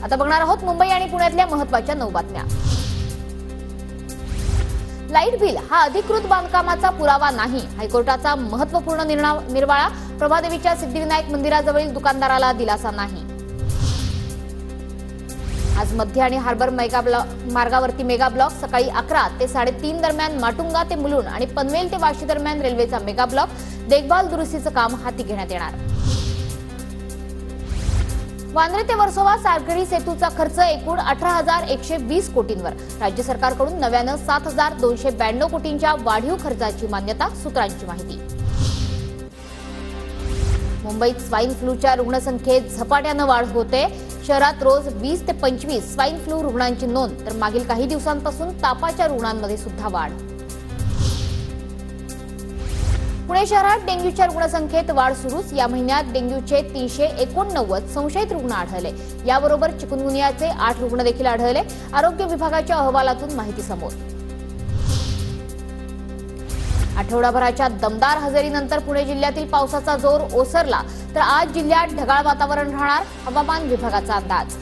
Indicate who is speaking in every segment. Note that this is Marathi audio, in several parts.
Speaker 1: आता बघणार आहोत मुंबई आणि पुण्यातल्या महत्त्वाच्या 9 बातम्या। लाईट बिल हा अधिकृत बांधकामाचा पुरावा नाही, हायकोर्टाचा महत्त्वपूर्ण निर्वाळा। प्रभादेवीच्या सिद्धिविनायक मंदिराजवळील दुकानदाराला दिलासा नाही। आज मध्य आणि हार्बर मार्गावरती मेगा ब्लॉक सकाळी 11 ते 3:30 दरम्यान माटुंगा ते मुलुंड आणि पनवेल ते वाशी दरम्यान रेल्वेचा मेगा ब्लॉक देखभाल दुरुस्तीचं काम हाती घेण्यात येणार। वांद्रे ते वर्सोवा सागरी सेतूचा खर्च एकूण 18,120 कोटींवर। राज्य सरकारकडून नव्यानं 7,292 कोटींच्या वाढीव खर्चाची मान्यता, सूत्रांची माहिती। मुंबईत स्वाईन फ्लूच्या रुग्णसंख्येत झपाट्यानं वाढ होते। शहरात रोज 20 ते 25 स्वाईन फ्लू रुग्णांची नोंद, तर मागील काही दिवसांपासून तापाच्या रुग्णांमध्ये सुद्धा वाढ। पुणे शहरात डेंग्यूच्या रुग्णसंख्येत वाढ सुरूच। या महिन्यात डेंग्यूचे 389 संशयित रुग्ण आढळले। याबरोबर चिकुनगुनियाचे 8 रुग्ण देखील आढळले। आरोग्य विभागाच्या अहवालातून माहिती समोर। आठवडाभराच्या दमदार हजेरीनंतर पुणे जिल्ह्यातील पावसाचा जोर ओसरला, तर आज जिल्ह्यात ढगाळ वातावरण राहणार, हवामान विभागाचा अंदाज।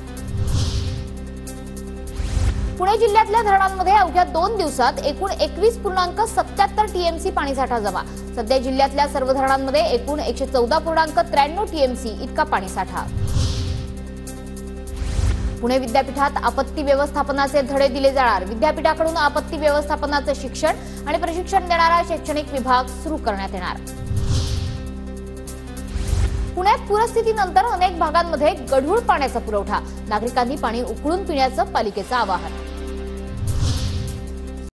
Speaker 1: पुणे जिल्ह्यातल्या धरणांमध्ये अवघ्या 2 दिवसात एकूण 21.77 टीएमसी पाणीसाठा जमा। सध्या जिल्ह्यातल्या सर्व धरणांमध्ये एकूण 114.93 टीएमसी इतका पाणीसाठा। पुणे विद्यापीठात आपत्ती व्यवस्थापनाचे धडे दिले जाणार। विद्यापीठाकडून आपत्ती व्यवस्थापनाचं शिक्षण आणि प्रशिक्षण देणारा शैक्षणिक विभाग सुरू करण्यात येणार। पुण्यात पूरस्थितीनंतर अनेक भागांमध्ये गढूळ पाण्याचा पुरवठा। नागरिकांनी पाणी उकळून पिण्याचं पालिकेचं आवाहन।